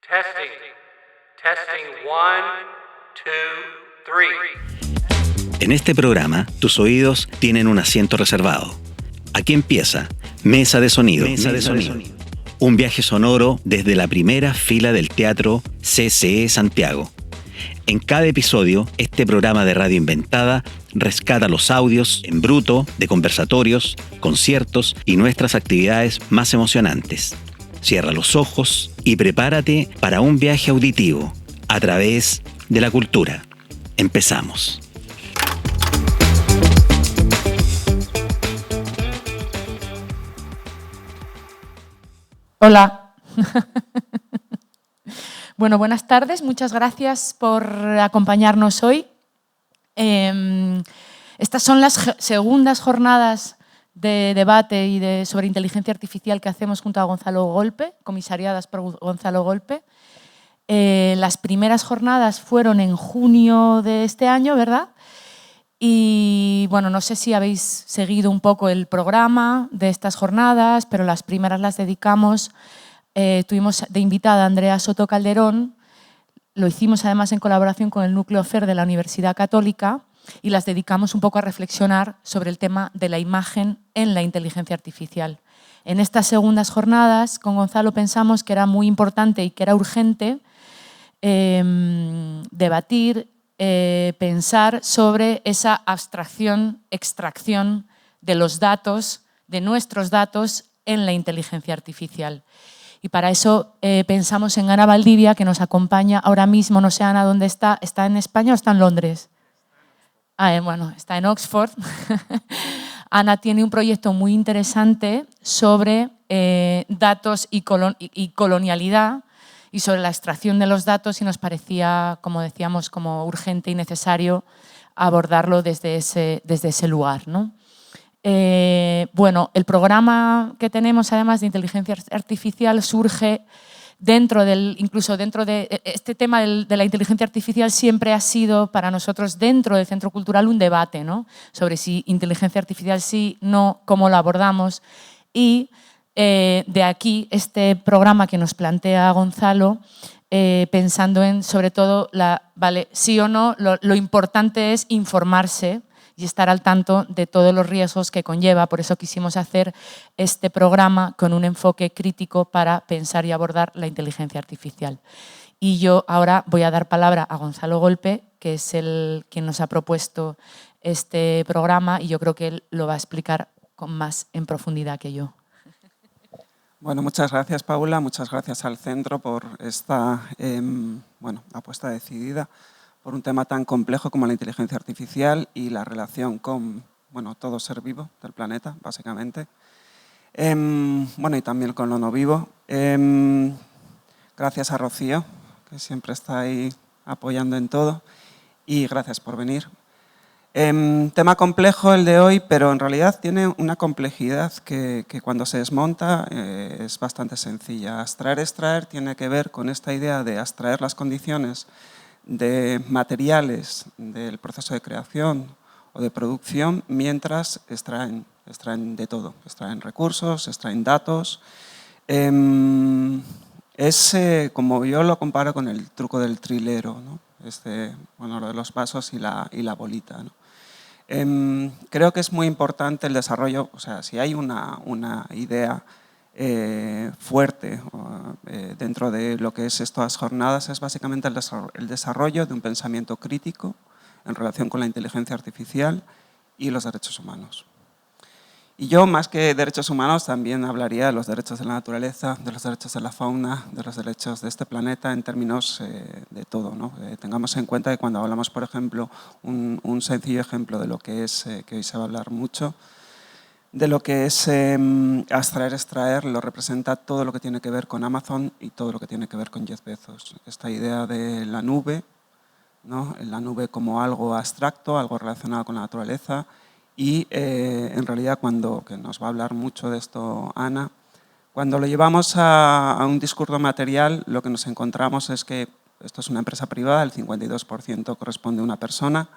Testing. Testing 1, 2, 3. En este programa, tus oídos tienen un asiento reservado. Aquí empieza Mesa de Sonido. Un viaje sonoro desde la primera fila del Teatro CCE Santiago. En cada episodio, este programa de radio inventada rescata los audios en bruto de conversatorios, conciertos y nuestras actividades más emocionantes. Cierra los ojos y prepárate para un viaje auditivo a través de la cultura. Empezamos. Hola. Bueno, buenas tardes. Muchas gracias por acompañarnos hoy. Estas son las segundas jornadas de debate y sobre inteligencia artificial que hacemos junto a Gonzalo Golpe, comisariadas por Gonzalo Golpe. Las primeras jornadas fueron en junio de este año, ¿verdad? Y bueno, no sé si habéis seguido un poco el programa de estas jornadas, pero las primeras las dedicamos, tuvimos de invitada a Andrea Soto Calderón, lo hicimos además en colaboración con el Núcleo FER de la Universidad Católica y las dedicamos un poco a reflexionar sobre el tema de la imagen en la inteligencia artificial. En estas segundas jornadas con Gonzalo pensamos que era muy importante y que era urgente debatir, pensar sobre esa abstracción, extracción de los datos, de nuestros datos en la inteligencia artificial. Y para eso pensamos en Ana Valdivia, que nos acompaña ahora mismo, no sé Ana dónde está, ¿está en España o está en Londres? Bueno, está en Oxford. Ana tiene un proyecto muy interesante sobre datos y colonialidad, y sobre la extracción de los datos, y nos parecía, como decíamos, como urgente y necesario abordarlo desde ese lugar, ¿no? Bueno, el programa que tenemos, además de inteligencia artificial, surge incluso dentro de este tema de la inteligencia artificial siempre ha sido para nosotros dentro del Centro Cultural un debate, ¿no? Sobre si inteligencia artificial sí, no, cómo la abordamos. Y de aquí este programa que nos plantea Gonzalo, pensando en, sobre todo, sí o no, lo importante es informarse y estar al tanto de todos los riesgos que conlleva. Por eso quisimos hacer este programa con un enfoque crítico para pensar y abordar la inteligencia artificial. Y yo ahora voy a dar palabra a Gonzalo Golpe, que es quien nos ha propuesto este programa, y yo creo que él lo va a explicar más en profundidad que yo. Bueno, muchas gracias, Paula. Muchas gracias al centro por esta apuesta decidida por un tema tan complejo como la inteligencia artificial y la relación con todo ser vivo del planeta, básicamente. Y también con lo no vivo. Gracias a Rocío, que siempre está ahí apoyando en todo. Y gracias por venir. Tema complejo el de hoy, pero en realidad tiene una complejidad que cuando se desmonta es bastante sencilla. Extraer tiene que ver con esta idea de abstraer las condiciones de materiales del proceso de creación o de producción mientras extraen de todo. Extraen recursos, extraen datos. Como yo lo comparo con el truco del trilero, ¿no? Lo de los vasos y la bolita, ¿no? Creo que es muy importante el desarrollo, o sea, si hay una idea fuerte dentro de lo que es estas jornadas, es básicamente el desarrollo de un pensamiento crítico en relación con la inteligencia artificial y los derechos humanos. Y yo, más que derechos humanos, también hablaría de los derechos de la naturaleza, de los derechos de la fauna, de los derechos de este planeta en términos de todo, ¿no? Tengamos en cuenta que cuando hablamos, por ejemplo, un sencillo ejemplo de lo que es, que hoy se va a hablar mucho, de lo que es extraer, lo representa todo lo que tiene que ver con Amazon y todo lo que tiene que ver con Jeff Bezos. Esta idea de la nube, ¿no? La nube como algo abstracto, algo relacionado con la naturaleza. Y en realidad, que nos va a hablar mucho de esto Ana, cuando lo llevamos a un discurso material, lo que nos encontramos es que esto es una empresa privada, el 52% corresponde a una persona,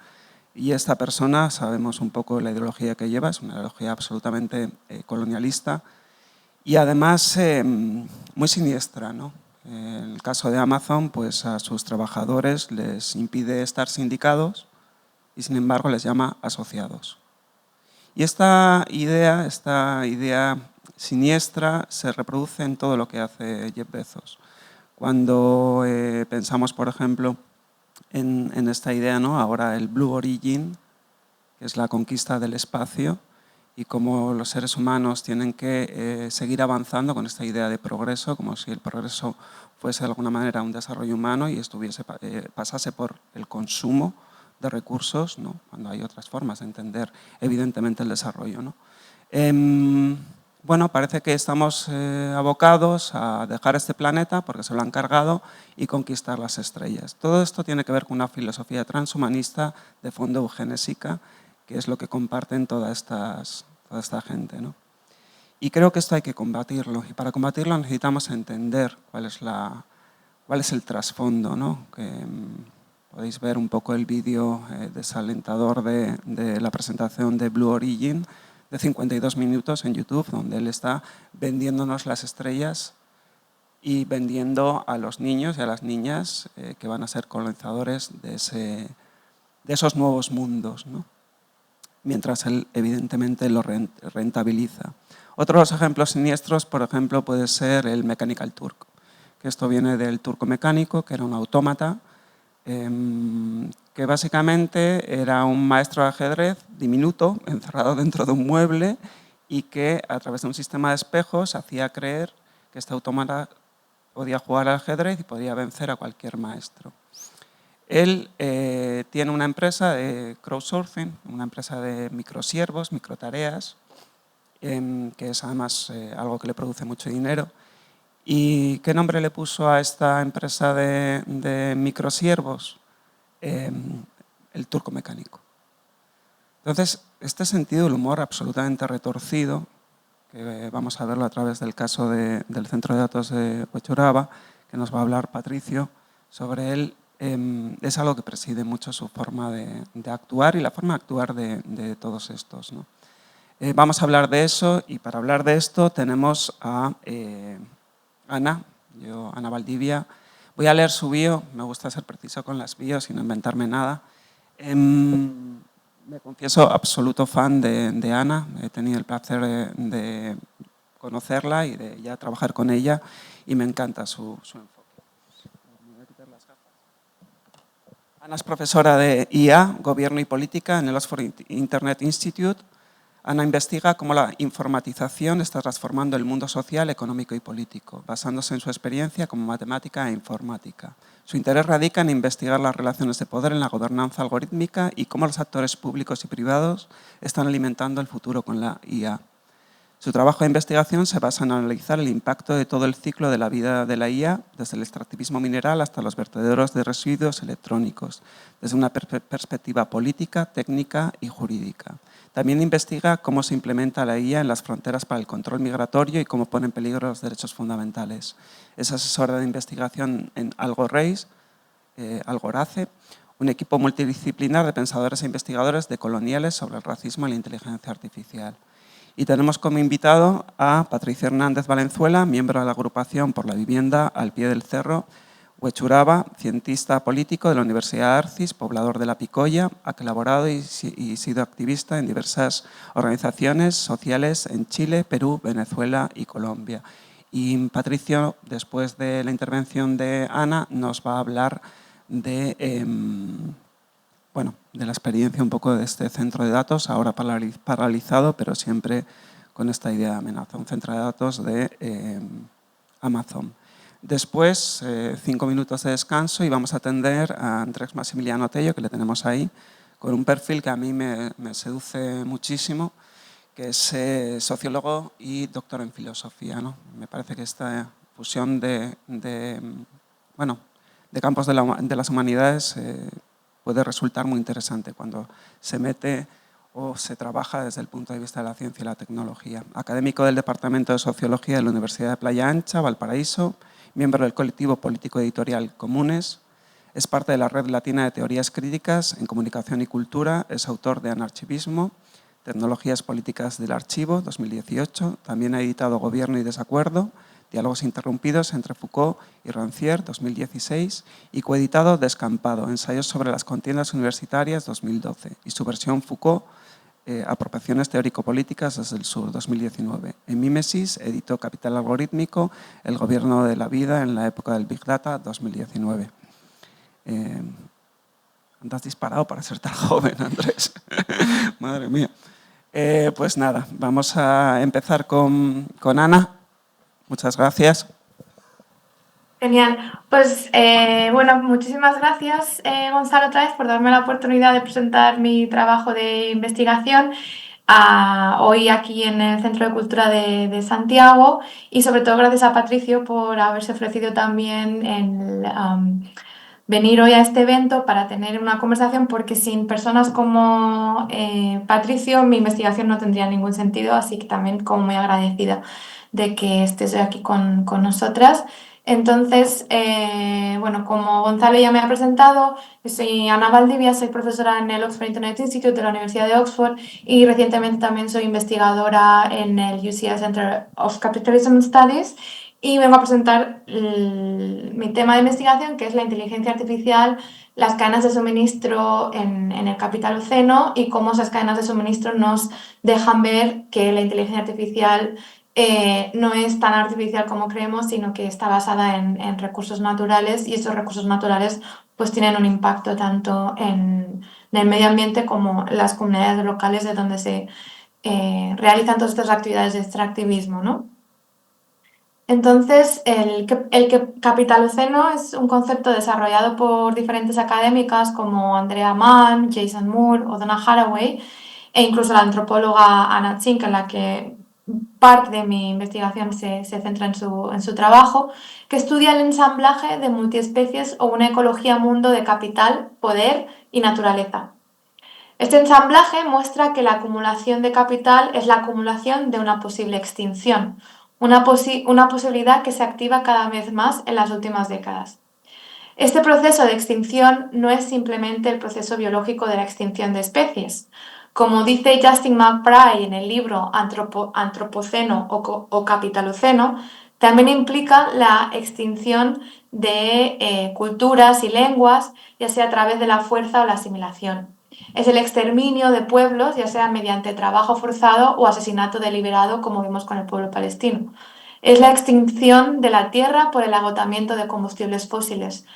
y esta persona, sabemos un poco la ideología que lleva, es una ideología absolutamente colonialista y además muy siniestra, ¿no? En el caso de Amazon, pues a sus trabajadores les impide estar sindicados y sin embargo les llama asociados. Y esta idea siniestra se reproduce en todo lo que hace Jeff Bezos. Cuando pensamos, por ejemplo, en esta idea, ¿no? Ahora el Blue Origin, que es la conquista del espacio, y cómo los seres humanos tienen que seguir avanzando con esta idea de progreso, como si el progreso fuese de alguna manera un desarrollo humano y pasase por el consumo de recursos, ¿no? Cuando hay otras formas de entender evidentemente el desarrollo, ¿no? Bueno, parece que estamos abocados a dejar este planeta porque se lo han cargado y conquistar las estrellas. Todo esto tiene que ver con una filosofía transhumanista de fondo eugenésica, que es lo que comparten toda esta gente, ¿no? Y creo que esto hay que combatirlo, y para combatirlo necesitamos entender cuál es el trasfondo, ¿no? Podéis ver un poco el vídeo desalentador de la presentación de Blue Origin, de 52 minutos en YouTube, donde él está vendiéndonos las estrellas y vendiendo a los niños y a las niñas que van a ser colonizadores de esos nuevos mundos, ¿no? Mientras él evidentemente lo rentabiliza. Otros ejemplos siniestros, por ejemplo, puede ser el Mechanical Turk, que esto viene del turco mecánico, que era un autómata, que básicamente era un maestro de ajedrez diminuto, encerrado dentro de un mueble y que a través de un sistema de espejos hacía creer que este autómata podía jugar al ajedrez y podía vencer a cualquier maestro. Él tiene una empresa de crowdsourcing, una empresa de microsiervos, microtareas, que es además algo que le produce mucho dinero. ¿Y qué nombre le puso a esta empresa de microsiervos? El turco mecánico. Entonces, este sentido del humor absolutamente retorcido, que vamos a verlo a través del caso del centro de datos de Huechuraba, que nos va a hablar Patricio sobre él, es algo que preside mucho su forma de actuar y la forma de actuar de todos estos, ¿no? Vamos a hablar de eso, y para hablar de esto tenemos a Ana Valdivia. Voy a leer su bio, me gusta ser preciso con las bios y no inventarme nada. Me confieso absoluto fan de Ana, he tenido el placer de conocerla y de ya trabajar con ella y me encanta su enfoque. Me voy a quitar las gafas. Ana es profesora de IA, Gobierno y Política en el Oxford Internet Institute. Ana investiga cómo la informatización está transformando el mundo social, económico y político, basándose en su experiencia como matemática e informática. Su interés radica en investigar las relaciones de poder en la gobernanza algorítmica y cómo los actores públicos y privados están alimentando el futuro con la IA. Su trabajo de investigación se basa en analizar el impacto de todo el ciclo de la vida de la IA, desde el extractivismo mineral hasta los vertederos de residuos electrónicos, desde una perspectiva política, técnica y jurídica. También investiga cómo se implementa la IA en las fronteras para el control migratorio y cómo pone en peligro los derechos fundamentales. Es asesora de investigación en Algorace, un equipo multidisciplinar de pensadores e investigadores decoloniales sobre el racismo y la inteligencia artificial. Y tenemos como invitado a Patricio Hernández Valenzuela, miembro de la agrupación por la vivienda al pie del cerro Huechuraba, cientista político de la Universidad de Arcis, poblador de La Picoya, ha colaborado y sido activista en diversas organizaciones sociales en Chile, Perú, Venezuela y Colombia. Y Patricio, después de la intervención de Ana, nos va a hablar de la experiencia un poco de este centro de datos, ahora paralizado, pero siempre con esta idea de amenaza, un centro de datos de Amazon. Después, 5 minutos de descanso y vamos a atender a Andrés Maximiliano Tello, que le tenemos ahí, con un perfil que a mí me seduce muchísimo, que es sociólogo y doctor en filosofía, ¿no? Me parece que esta fusión de campos de las humanidades puede resultar muy interesante cuando se mete o se trabaja desde el punto de vista de la ciencia y la tecnología. Académico del Departamento de Sociología de la Universidad de Playa Ancha, Valparaíso, miembro del colectivo político editorial Comunes, es parte de la Red Latina de Teorías Críticas en Comunicación y Cultura, es autor de Anarchivismo, Tecnologías Políticas del Archivo, 2018, también ha editado Gobierno y Desacuerdo, Diálogos interrumpidos entre Foucault y Rancière, 2016, y coeditado Descampado, Ensayos sobre las contiendas universitarias, 2012, y su versión Foucault, Apropiaciones teórico-políticas desde el sur, 2019. En Mimesis editó Capital algorítmico, El gobierno de la vida en la época del Big Data, 2019. Andas disparado para ser tan joven, Andrés. Madre mía. Pues nada, vamos a empezar con Ana. Muchas gracias. Genial. Pues bueno, muchísimas gracias, Gonzalo, otra vez por darme la oportunidad de presentar mi trabajo de investigación hoy aquí en el Centro de Cultura de Santiago, y sobre todo gracias a Patricio por haberse ofrecido también en venir hoy a este evento para tener una conversación, porque sin personas como Patricio mi investigación no tendría ningún sentido, así que también como muy agradecida de que estés hoy aquí con nosotras. Entonces, bueno, como Gonzalo ya me ha presentado, soy Ana Valdivia, soy profesora en el Oxford Internet Institute de la Universidad de Oxford y recientemente también soy investigadora en el UCL Center of Capitalism Studies, y vengo a presentar mi tema de investigación, que es la inteligencia artificial, las cadenas de suministro en el Capitaloceno, y cómo esas cadenas de suministro nos dejan ver que la inteligencia artificial no es tan artificial como creemos, sino que está basada en recursos naturales, y esos recursos naturales pues tienen un impacto tanto en el medio ambiente como en las comunidades locales de donde se realizan todas estas actividades de extractivismo, ¿no? Entonces, el capitaloceno es un concepto desarrollado por diferentes académicas como Andrea Mann, Jason Moore o Donna Haraway, e incluso la antropóloga Anna Tsink, en la que parte de mi investigación se centra en su trabajo, que estudia el ensamblaje de multiespecies o una ecología-mundo de capital, poder y naturaleza. Este ensamblaje muestra que la acumulación de capital es la acumulación de una posible extinción, una posibilidad que se activa cada vez más en las últimas décadas. Este proceso de extinción no es simplemente el proceso biológico de la extinción de especies. Como dice Justin McBride en el libro Antropoceno o Capitaloceno, también implica la extinción de culturas y lenguas, ya sea a través de la fuerza o la asimilación. Es el exterminio de pueblos, ya sea mediante trabajo forzado o asesinato deliberado, como vimos con el pueblo palestino. Es la extinción de la tierra por el agotamiento de combustibles fósiles.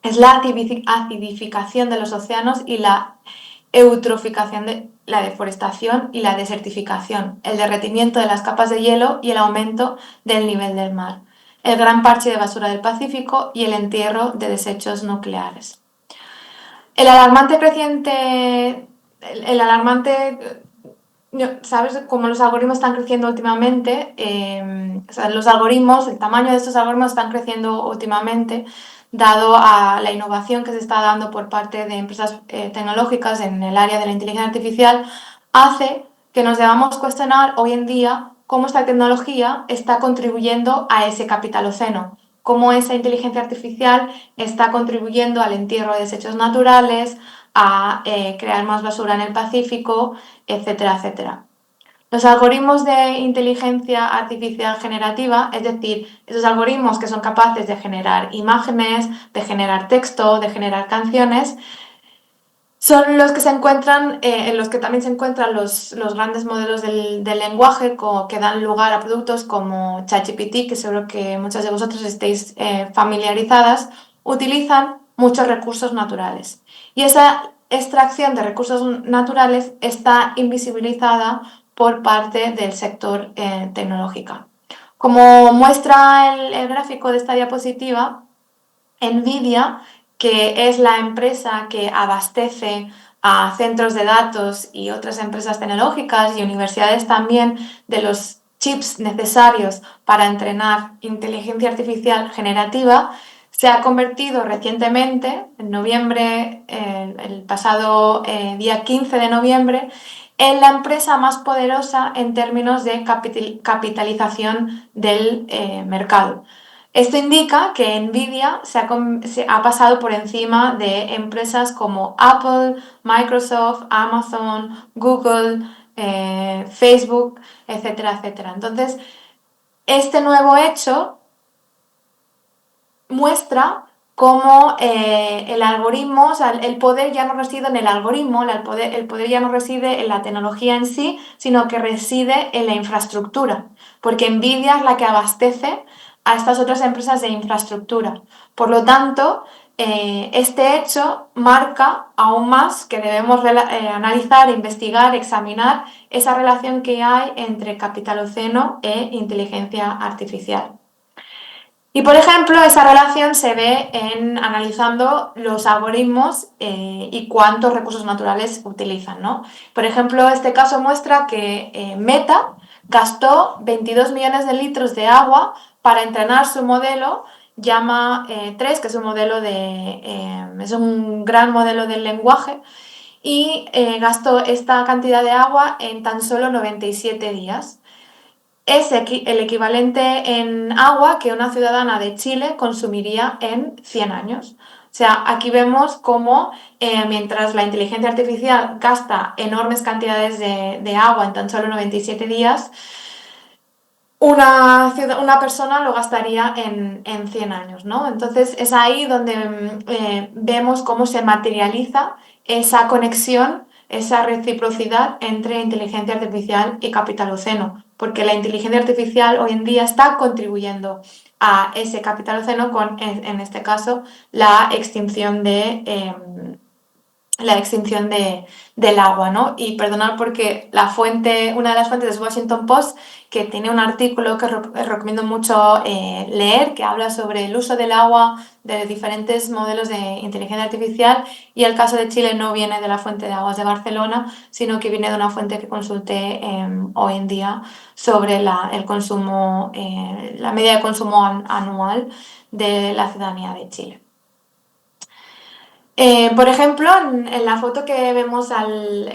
Es la acidificación de los océanos y la eutroficación de la deforestación y la desertificación, el derretimiento de las capas de hielo y el aumento del nivel del mar, el gran parche de basura del Pacífico y el entierro de desechos nucleares. ¿Sabes? Como los algoritmos están creciendo últimamente, el tamaño de estos algoritmos están creciendo últimamente, dado a la innovación que se está dando por parte de empresas tecnológicas en el área de la inteligencia artificial, hace que nos debamos cuestionar hoy en día cómo esta tecnología está contribuyendo a ese capitaloceno, cómo esa inteligencia artificial está contribuyendo al entierro de desechos naturales, a crear más basura en el Pacífico, etcétera, etcétera. Los algoritmos de inteligencia artificial generativa, es decir, esos algoritmos que son capaces de generar imágenes, de generar texto, de generar canciones, son los que se encuentran, en los que también se encuentran los grandes modelos del lenguaje que dan lugar a productos como ChatGPT, que seguro que muchas de vosotros estéis familiarizadas, utilizan muchos recursos naturales. Y esa extracción de recursos naturales está invisibilizada por parte del sector tecnológico. Como muestra el gráfico de esta diapositiva, NVIDIA, que es la empresa que abastece a centros de datos y otras empresas tecnológicas y universidades también de los chips necesarios para entrenar inteligencia artificial generativa, se ha convertido recientemente, en noviembre, el pasado día 15 de noviembre, en la empresa más poderosa en términos de capitalización del mercado. Esto indica que NVIDIA se ha pasado por encima de empresas como Apple, Microsoft, Amazon, Google, Facebook, etcétera, etcétera. Entonces, Este nuevo hecho muestra cómo el algoritmo, o sea, el poder ya no reside en el algoritmo, el poder ya no reside en la tecnología en sí, sino que reside en la infraestructura, porque Nvidia es la que abastece a estas otras empresas de infraestructura. Por lo tanto, este hecho marca aún más que debemos analizar, investigar, examinar esa relación que hay entre capitaloceno e inteligencia artificial. Y por ejemplo, esa relación se ve analizando los algoritmos y cuántos recursos naturales utilizan, ¿no? Por ejemplo, este caso muestra que Meta gastó 22 millones de litros de agua para entrenar su modelo Llama 3, que es es un gran modelo del lenguaje, y gastó esta cantidad de agua en tan solo 97 días. Es el equivalente en agua que una ciudadana de Chile consumiría en 100 años. O sea, aquí vemos cómo mientras la inteligencia artificial gasta enormes cantidades de agua en tan solo 97 días, una persona lo gastaría en 100 años, ¿no? Entonces es ahí donde vemos cómo se materializa esa conexión, esa reciprocidad entre inteligencia artificial y capitaloceno, porque la inteligencia artificial hoy en día está contribuyendo a ese capitaloceno con, en este caso, la extinción del agua, ¿no? Y perdonad porque una de las fuentes es Washington Post, que tiene un artículo que recomiendo mucho leer, que habla sobre el uso del agua de diferentes modelos de inteligencia artificial, y el caso de Chile no viene de la fuente de aguas de Barcelona, sino que viene de una fuente que consulté hoy en día sobre el consumo, la media de consumo anual de la ciudadanía de Chile. Por ejemplo, en la foto que vemos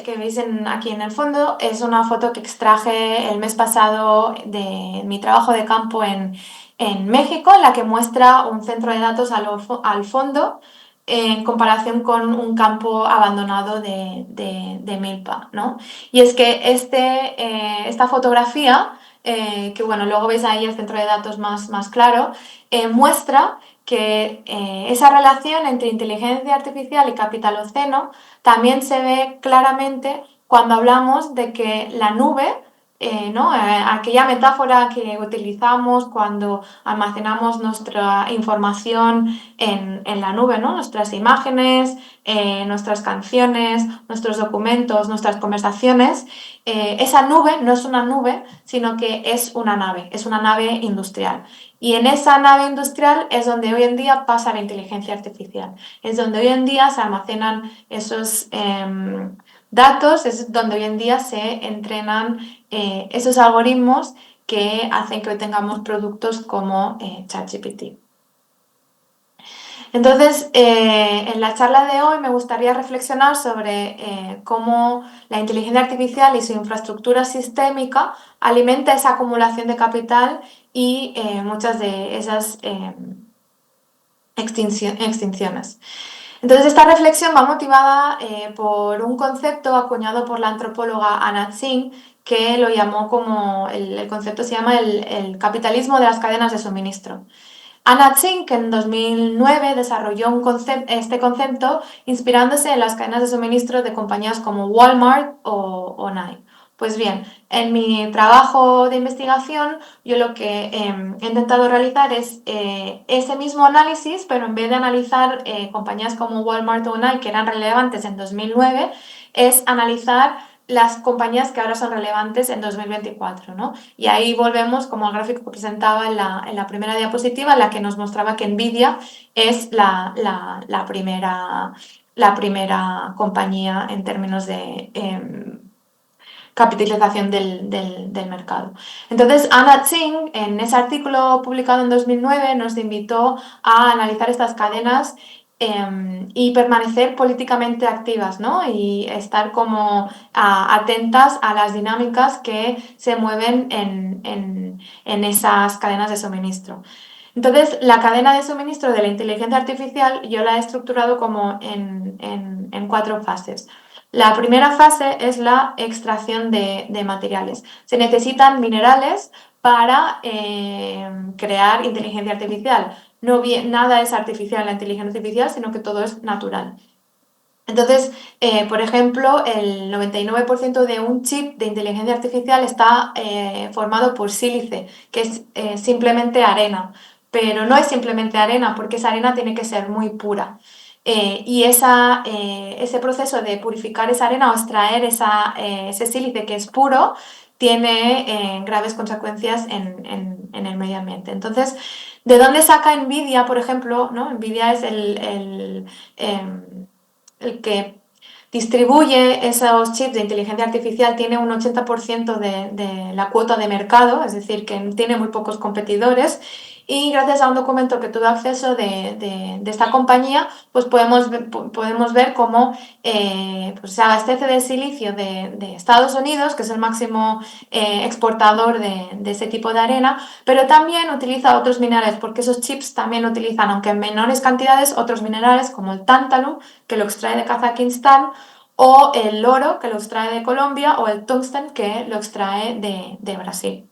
que veis aquí en el fondo es una foto que extraje el mes pasado de mi trabajo de campo en México, en la que muestra un centro de datos al fondo en comparación con un campo abandonado de milpa, ¿no? Y es que esta fotografía, que bueno, luego veis ahí el centro de datos más claro, muestra que esa relación entre inteligencia artificial y capitaloceno también se ve claramente cuando hablamos de que la nube, ¿no? Aquella metáfora que utilizamos cuando almacenamos nuestra información en la nube, ¿no? Nuestras imágenes, nuestras canciones, nuestros documentos, nuestras conversaciones, esa nube no es una nube, sino que es una nave industrial. Y en esa nave industrial es donde hoy en día pasa la inteligencia artificial, es donde hoy en día se almacenan esos datos, es donde hoy en día se entrenan esos algoritmos que hacen que hoy tengamos productos como ChatGPT. Entonces, en la charla de hoy me gustaría reflexionar sobre cómo la inteligencia artificial y su infraestructura sistémica alimenta esa acumulación de capital y muchas de esas extinciones. Entonces, esta reflexión va motivada por un concepto acuñado por la antropóloga Anna Tsing, que lo llamó como, el concepto se llama el capitalismo de las cadenas de suministro. Anna Tsing, que en 2009 desarrolló este concepto inspirándose en las cadenas de suministro de compañías como Walmart o Nike. Pues bien, en mi trabajo de investigación yo lo que he intentado realizar es ese mismo análisis, pero en vez de analizar compañías como Walmart o Nike que eran relevantes en 2009, es analizar las compañías que ahora son relevantes en 2024, ¿no? Y ahí volvemos como al gráfico que presentaba en la primera diapositiva, en la que nos mostraba que Nvidia es la primera compañía en términos de capitalización del mercado. Entonces, Anna Tsing, en ese artículo publicado en 2009, nos invitó a analizar estas cadenas y permanecer políticamente activas, ¿no? Y estar como atentas a las dinámicas que se mueven en esas cadenas de suministro. Entonces, la cadena de suministro de la inteligencia artificial yo la he estructurado como en 4 fases. La primera fase es la extracción de materiales. Se necesitan minerales para crear inteligencia artificial. Nada es artificial en la inteligencia artificial, sino que todo es natural. Entonces, por ejemplo, el 99% de un chip de inteligencia artificial está formado por sílice, que es simplemente arena. Pero no es simplemente arena, porque esa arena tiene que ser muy pura. Y ese proceso de purificar esa arena o extraer ese sílice que es puro tiene graves consecuencias en el medio ambiente. Entonces, ¿de dónde saca NVIDIA, por ejemplo? ¿No? NVIDIA es el que distribuye esos chips de inteligencia artificial, tiene un 80% de la cuota de mercado, es decir, que tiene muy pocos competidores, y gracias a un documento que tuve acceso de esta compañía, pues podemos ver cómo pues se abastece de silicio de Estados Unidos, que es el máximo exportador de ese tipo de arena, pero también utiliza otros minerales, porque esos chips también utilizan, aunque en menores cantidades, otros minerales como el tántalo, que lo extrae de Kazajistán, o el oro, que lo extrae de Colombia, o el tungsten, que lo extrae de Brasil.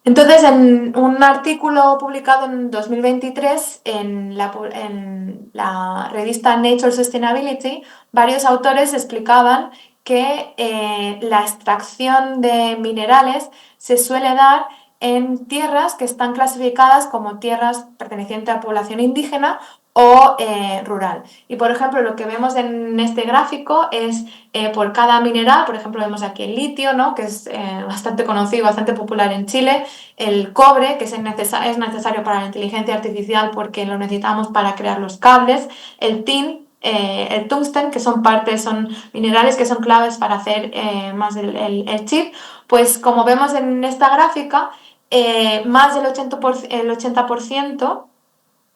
Entonces, en un artículo publicado en 2023 en la revista Nature Sustainability, varios autores explicaban que la extracción de minerales se suele dar en tierras que están clasificadas como tierras pertenecientes a población indígena o rural. Y por ejemplo, lo que vemos en este gráfico es por cada mineral, por ejemplo, vemos aquí el litio, ¿no? Que es bastante conocido, bastante popular en Chile, el cobre, que es necesario para la inteligencia artificial porque lo necesitamos para crear los cables, el tin, el tungsten, que son minerales que son claves para hacer más el chip. Pues como vemos en esta gráfica, más del 80%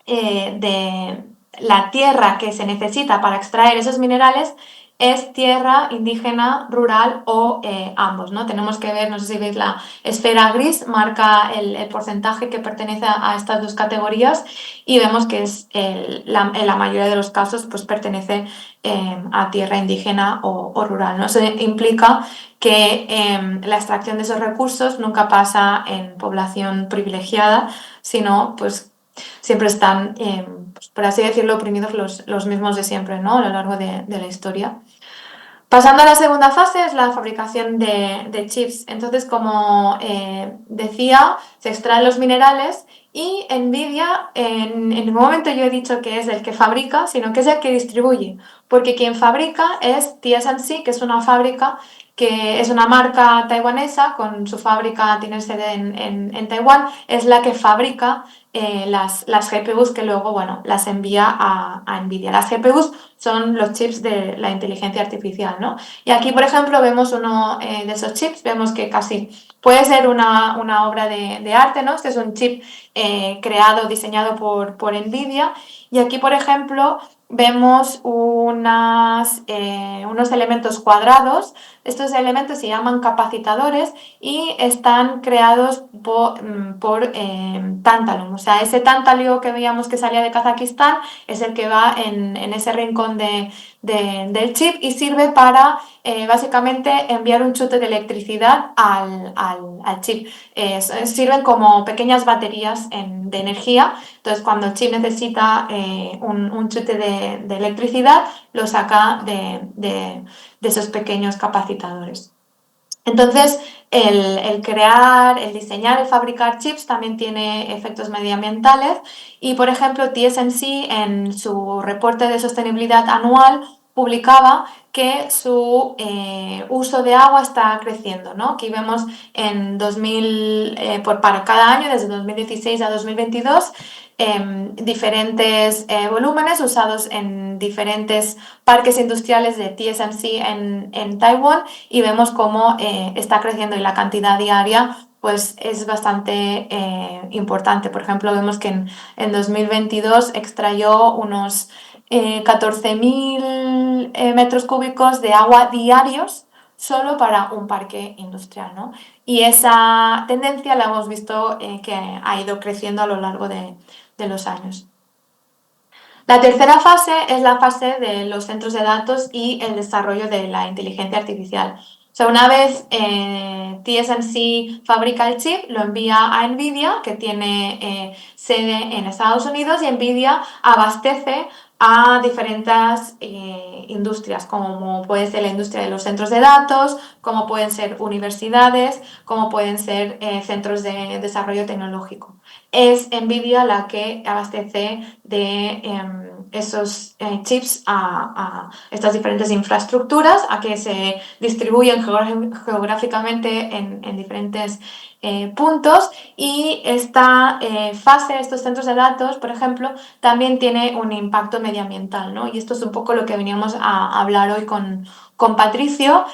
de la tierra que se necesita para extraer esos minerales es tierra indígena, rural o ambos, ¿no? Tenemos que ver, no sé si veis la esfera gris, marca el porcentaje que pertenece a estas dos categorías y vemos que en la mayoría de los casos pues pertenece a tierra indígena o rural, ¿no? Eso implica que la extracción de esos recursos nunca pasa en población privilegiada, sino pues siempre están, pues, por así decirlo, oprimidos los mismos de siempre, ¿no? A lo largo de la historia. Pasando a la segunda fase es la fabricación de chips. Entonces, como decía, se extraen los minerales y NVIDIA, en ningún momento yo he dicho que es el que fabrica, sino que es el que distribuye, porque quien fabrica es TSMC, que es una fábrica que es una marca taiwanesa, con su fábrica tiene sede en Taiwán, es la que fabrica las GPUs que luego, bueno, las envía a NVIDIA. Las GPUs son los chips de la inteligencia artificial, ¿no? Y aquí, por ejemplo, vemos uno de esos chips, vemos que casi puede ser una obra de arte, ¿no? Este es un chip diseñado por NVIDIA, y aquí, por ejemplo, vemos unos elementos cuadrados. Estos elementos se llaman capacitadores y están creados por tantalum. O sea, ese tantalio que veíamos que salía de Kazajistán es el que va en ese rincón del chip y sirve para básicamente enviar un chute de electricidad al chip. Sirven como pequeñas baterías de energía. Entonces, cuando el chip necesita un chute de electricidad, lo saca de esos pequeños capacitadores. Entonces, el crear, el diseñar, el fabricar chips también tiene efectos medioambientales y, por ejemplo, TSMC en su reporte de sostenibilidad anual publicaba que su uso de agua está creciendo, ¿no? Aquí vemos para cada año, desde 2016 a 2022, diferentes volúmenes usados en diferentes parques industriales de TSMC en Taiwán y vemos cómo está creciendo y la cantidad diaria pues es bastante importante. Por ejemplo, vemos que en 2022 extrayó unos 14.000 metros cúbicos de agua diarios solo para un parque industrial, ¿no? Y esa tendencia la hemos visto que ha ido creciendo a lo largo de los años. La tercera fase es la fase de los centros de datos y el desarrollo de la inteligencia artificial. O sea, una vez TSMC fabrica el chip, lo envía a Nvidia, que tiene sede en Estados Unidos, y Nvidia abastece a diferentes industrias, como puede ser la industria de los centros de datos, como pueden ser universidades, como pueden ser centros de desarrollo tecnológico. Es Nvidia la que abastece de esos chips a estas diferentes infraestructuras, a que se distribuyen geográficamente en diferentes puntos, y esta fase, estos centros de datos, por ejemplo, también tiene un impacto medioambiental, ¿no? Y esto es un poco lo que veníamos a hablar hoy con Patricio.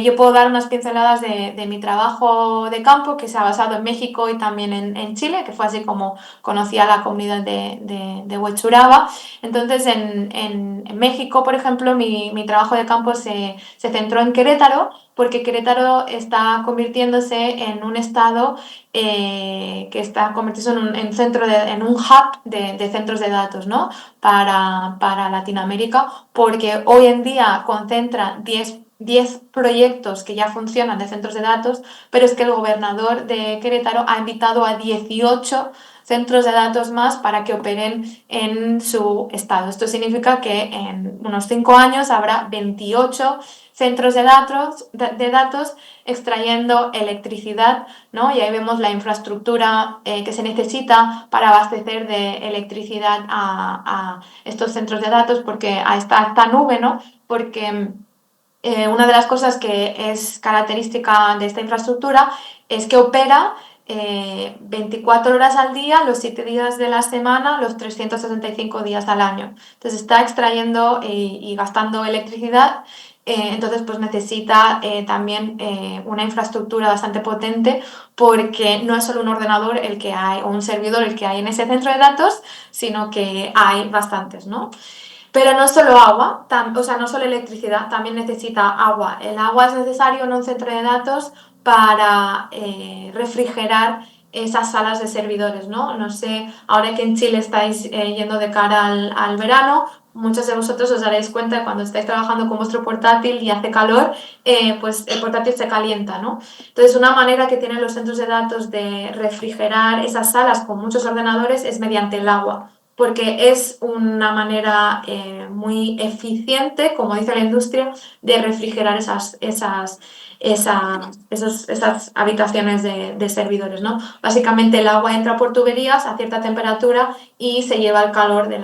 Yo puedo dar unas pinceladas de mi trabajo de campo, que se ha basado en México y también en Chile, que fue así como conocí a la comunidad de Huechuraba. Entonces, en México, por ejemplo, mi trabajo de campo se centró en Querétaro, porque Querétaro está convirtiéndose en un estado que está convirtiéndose en un hub de centros de datos, ¿no? Para Latinoamérica, porque hoy en día concentra 10 proyectos que ya funcionan de centros de datos, pero es que el gobernador de Querétaro ha invitado a 18 centros de datos más para que operen en su estado. Esto significa que en unos 5 años habrá 28 centros de datos extrayendo electricidad, ¿no? Y ahí vemos la infraestructura que se necesita para abastecer de electricidad a estos centros de datos, porque a esta nube, ¿no? Porque una de las cosas que es característica de esta infraestructura es que opera 24 horas al día, los 7 días de la semana, los 365 días al año. Entonces está extrayendo y gastando electricidad. Entonces pues necesita también una infraestructura bastante potente, porque no es solo un ordenador el que hay, o un servidor el que hay en ese centro de datos, sino que hay bastantes, ¿no? Pero no solo agua, o sea, no solo electricidad, también necesita agua. El agua es necesario en un centro de datos para refrigerar esas salas de servidores, ¿no? No sé, ahora que en Chile estáis yendo de cara al verano, muchos de vosotros os daréis cuenta cuando estáis trabajando con vuestro portátil y hace calor, pues el portátil se calienta, ¿no? Entonces, una manera que tienen los centros de datos de refrigerar esas salas con muchos ordenadores es mediante el agua, porque es una manera muy eficiente, como dice la industria, de refrigerar esas habitaciones de servidores, ¿no? Básicamente el agua entra por tuberías a cierta temperatura y se lleva el calor de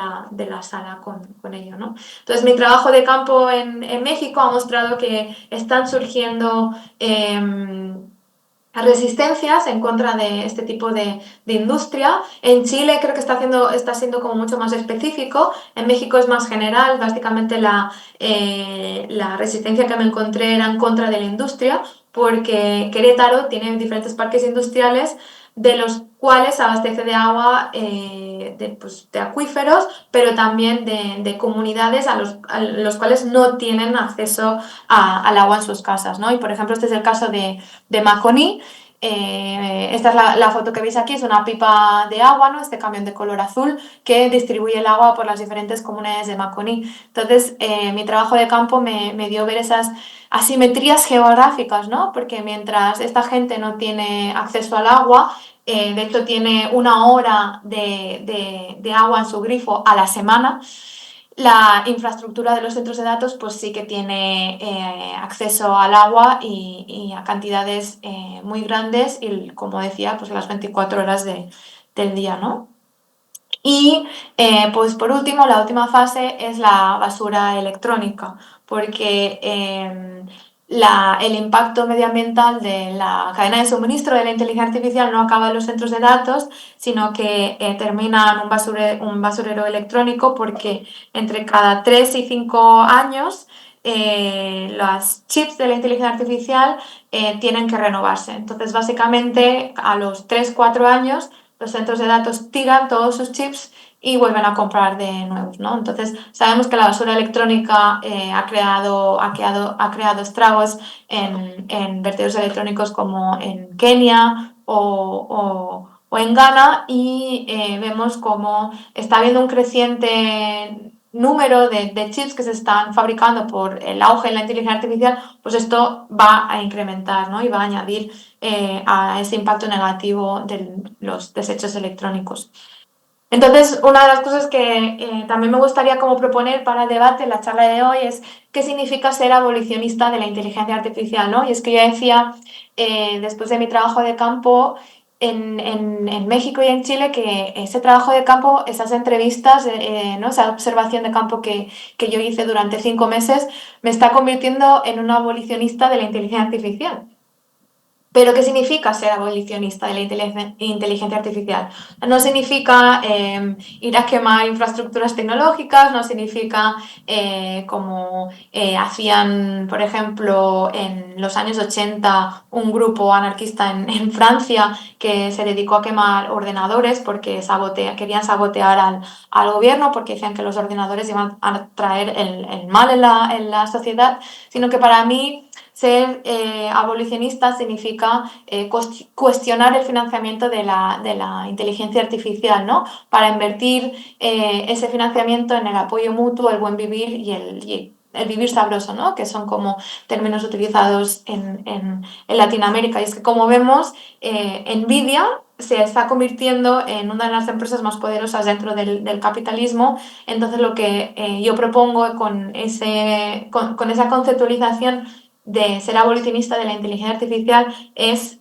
la sala con ello, ¿no? Entonces, mi trabajo de campo en México ha mostrado que están surgiendo resistencias en contra de este tipo de industria. En Chile creo que está siendo como mucho más específico. En México es más general. Básicamente la resistencia que me encontré era en contra de la industria, porque Querétaro tiene diferentes parques industriales, de los cuales abastece de agua de acuíferos, pero también de comunidades a los cuales no tienen acceso al agua en sus casas, ¿no? Y por ejemplo, este es el caso de Maconí. Esta es la foto que veis aquí, es una pipa de agua, ¿no? Este camión de color azul que distribuye el agua por las diferentes comunidades de Maconí. Entonces, mi trabajo de campo me dio ver esas asimetrías geográficas, ¿no? Porque mientras esta gente no tiene acceso al agua, de hecho tiene 1 hora de agua en su grifo a la semana, la infraestructura de los centros de datos pues sí que tiene acceso al agua y a cantidades muy grandes, y como decía, pues las 24 horas del día, ¿no? Y pues por último, la última fase es la basura electrónica, porque el impacto medioambiental de la cadena de suministro de la inteligencia artificial no acaba en los centros de datos, sino que termina en un basurero electrónico, porque entre cada 3 y 5 años los chips de la inteligencia artificial tienen que renovarse. Entonces, básicamente, a los 3-4 años, los centros de datos tiran todos sus chips y vuelven a comprar de nuevos, ¿no? Entonces, sabemos que la basura electrónica ha creado estragos en vertederos electrónicos como en Kenia o en Ghana, y vemos cómo está habiendo un creciente número de chips que se están fabricando por el auge en la inteligencia artificial, pues esto va a incrementar, ¿no? Y va a añadir a ese impacto negativo de los desechos electrónicos. Entonces, una de las cosas que también me gustaría como proponer para el debate en la charla de hoy es qué significa ser abolicionista de la inteligencia artificial, ¿no? Y es que yo decía, después de mi trabajo de campo en México y en Chile, que ese trabajo de campo, esas entrevistas, ¿no? Esa observación de campo que yo hice durante 5 meses, me está convirtiendo en una abolicionista de la inteligencia artificial. ¿Pero qué significa ser abolicionista de la inteligencia artificial? No significa ir a quemar infraestructuras tecnológicas, no significa como hacían, por ejemplo, en los años 80 un grupo anarquista en Francia que se dedicó a quemar ordenadores porque querían sabotear al gobierno porque decían que los ordenadores iban a traer el mal en la sociedad, sino que para mí ser abolicionista significa cuestionar el financiamiento de la inteligencia artificial, ¿no? Para invertir ese financiamiento en el apoyo mutuo, el buen vivir y el vivir sabroso, ¿no? Que son como términos utilizados en Latinoamérica. Y es que, como vemos, Nvidia se está convirtiendo en una de las empresas más poderosas dentro del capitalismo. Entonces, lo que yo propongo con esa conceptualización de ser abolicionista de la inteligencia artificial es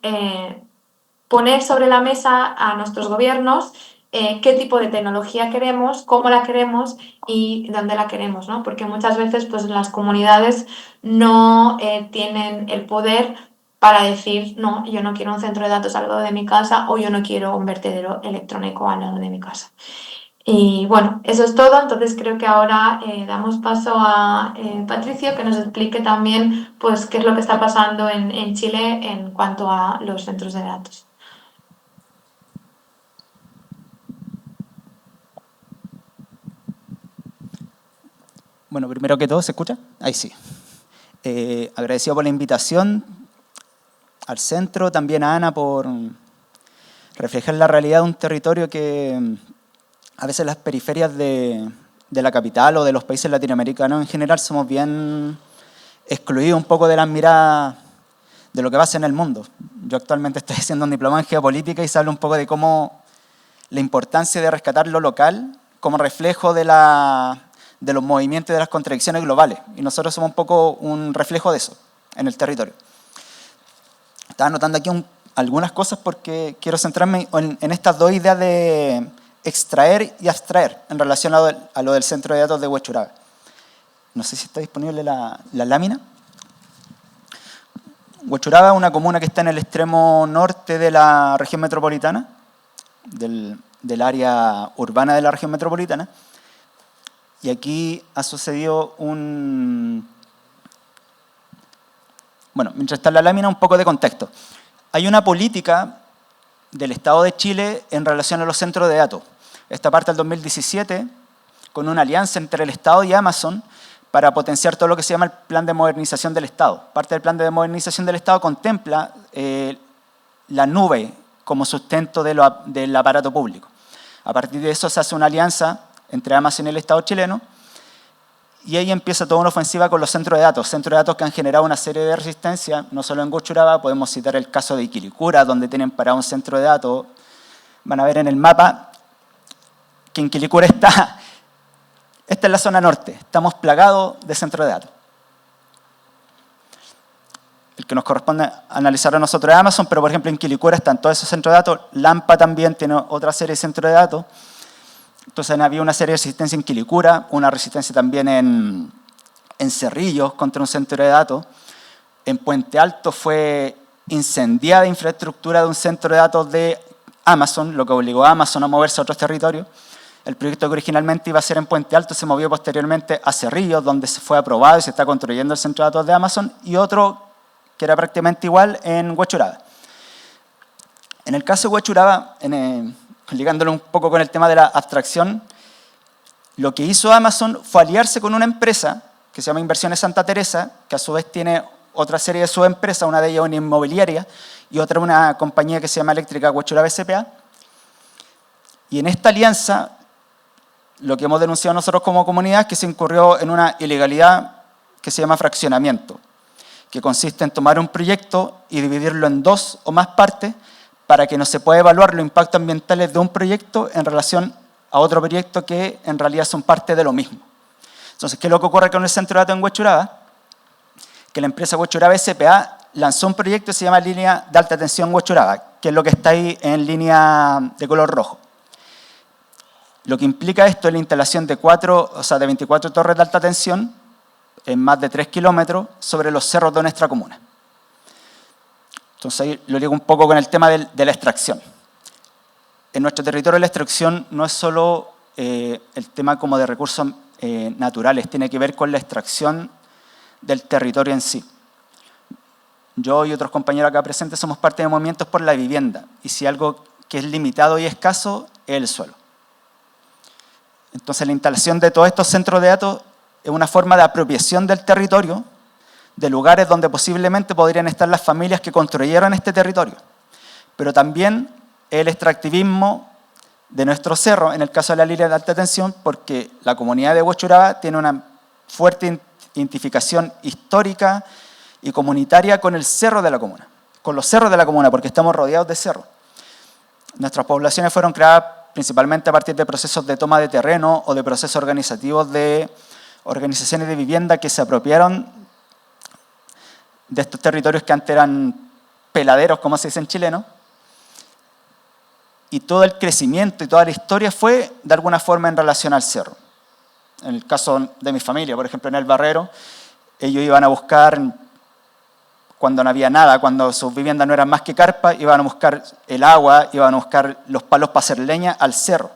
poner sobre la mesa a nuestros gobiernos qué tipo de tecnología queremos, cómo la queremos y dónde la queremos, ¿no? Porque muchas veces pues, las comunidades no tienen el poder para decir, no, yo no quiero un centro de datos al lado de mi casa o yo no quiero un vertedero electrónico al lado de mi casa. Y bueno, eso es todo. Entonces creo que ahora damos paso a Patricio, que nos explique también pues, qué es lo que está pasando en Chile en cuanto a los centros de datos. Bueno, primero que todo, ¿se escucha? Ahí sí. Agradecido por la invitación al centro, también a Ana por reflejar la realidad de un territorio que a veces las periferias de la capital o de los países latinoamericanos en general somos bien excluidos un poco de las miradas de lo que pasa en el mundo. Yo actualmente estoy haciendo un diplomado en geopolítica y se habla un poco de cómo la importancia de rescatar lo local como reflejo de los movimientos y de las contradicciones globales. Y nosotros somos un poco un reflejo de eso en el territorio. Estaba anotando aquí algunas cosas porque quiero centrarme en estas dos ideas de extraer y abstraer en relación a lo del centro de datos de Huechuraba. No sé si está disponible la lámina. Huechuraba es una comuna que está en el extremo norte de la región metropolitana, del área urbana de la región metropolitana. Y aquí ha sucedido Bueno, mientras está la lámina, un poco de contexto. Hay una política del Estado de Chile en relación a los centros de datos. Esta parte del 2017, con una alianza entre el Estado y Amazon para potenciar todo lo que se llama el Plan de Modernización del Estado. Parte del Plan de Modernización del Estado contempla la nube como sustento del aparato público. A partir de eso se hace una alianza entre Amazon y el Estado chileno, y ahí empieza toda una ofensiva con los centros de datos que han generado una serie de resistencia, no solo en Huechuraba, podemos citar el caso de Quilicura, donde tienen parado un centro de datos. Van a ver en el mapa que en Quilicura esta es la zona norte, estamos plagados de centros de datos. El que nos corresponde analizar a nosotros es Amazon, pero por ejemplo en Quilicura están todos esos centros de datos, Lampa también tiene otra serie de centros de datos. Entonces había una serie de resistencia en Quilicura, una resistencia también en Cerrillos contra un centro de datos. En Puente Alto fue incendiada infraestructura de un centro de datos de Amazon, lo que obligó a Amazon a moverse a otros territorios. El proyecto que originalmente iba a ser en Puente Alto se movió posteriormente a Cerrillos, donde se fue aprobado y se está construyendo el centro de datos de Amazon, y otro que era prácticamente igual en Huechuraba. En el caso de Huechuraba, ligándolo un poco con el tema de la abstracción, lo que hizo Amazon fue aliarse con una empresa que se llama Inversiones Santa Teresa, que a su vez tiene otra serie de subempresas, una de ellas una inmobiliaria y otra una compañía que se llama Eléctrica Huechuraba S.p.A. Y en esta alianza lo que hemos denunciado nosotros como comunidad es que se incurrió en una ilegalidad que se llama fraccionamiento, que consiste en tomar un proyecto y dividirlo en 2 o más partes para que no se pueda evaluar los impactos ambientales de un proyecto en relación a otro proyecto que en realidad son parte de lo mismo. Entonces, ¿qué es lo que ocurre con el centro de datos en Huechuraba? Que la empresa Huechuraba S.p.A. lanzó un proyecto que se llama Línea de Alta Tensión Huechuraba, que es lo que está ahí en línea de color rojo. Lo que implica esto es la instalación de 24 torres de alta tensión en más de 3 kilómetros sobre los cerros de nuestra comuna. Entonces ahí lo ligo un poco con el tema de la extracción. En nuestro territorio la extracción no es solo el tema como de recursos naturales, tiene que ver con la extracción del territorio en sí. Yo y otros compañeros acá presentes somos parte de movimientos por la vivienda, y si algo que es limitado y escaso es el suelo. Entonces la instalación de todos estos centros de datos es una forma de apropiación del territorio, de lugares donde posiblemente podrían estar las familias que construyeron este territorio, pero también el extractivismo de nuestro cerro, en el caso de la línea de alta tensión, porque la comunidad de Huechuraba tiene una fuerte identificación histórica y comunitaria con el cerro de la comuna, con los cerros de la comuna, porque estamos rodeados de cerros. Nuestras poblaciones fueron creadas principalmente a partir de procesos de toma de terreno o de procesos organizativos de organizaciones de vivienda que se apropiaron de estos territorios que antes eran peladeros, como se dice en chileno, y todo el crecimiento y toda la historia fue de alguna forma en relación al cerro. En el caso de mi familia, por ejemplo, en El Barrero, ellos iban a buscar, cuando no había nada, cuando sus viviendas no eran más que carpa, iban a buscar el agua, iban a buscar los palos para hacer leña al cerro.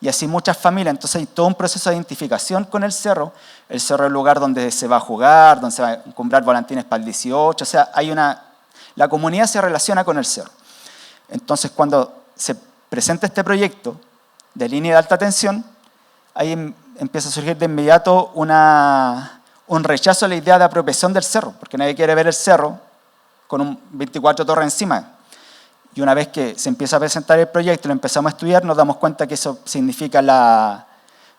Y así muchas familias. Entonces hay todo un proceso de identificación con el cerro. El cerro es el lugar donde se va a jugar, donde se va a comprar volantines para el 18. O sea, la comunidad se relaciona con el cerro. Entonces, cuando se presenta este proyecto de línea de alta tensión, ahí empieza a surgir de inmediato un rechazo a la idea de apropiación del cerro, porque nadie quiere ver el cerro con un 24 torres encima. Y una vez que se empieza a presentar el proyecto y lo empezamos a estudiar, nos damos cuenta que eso significa la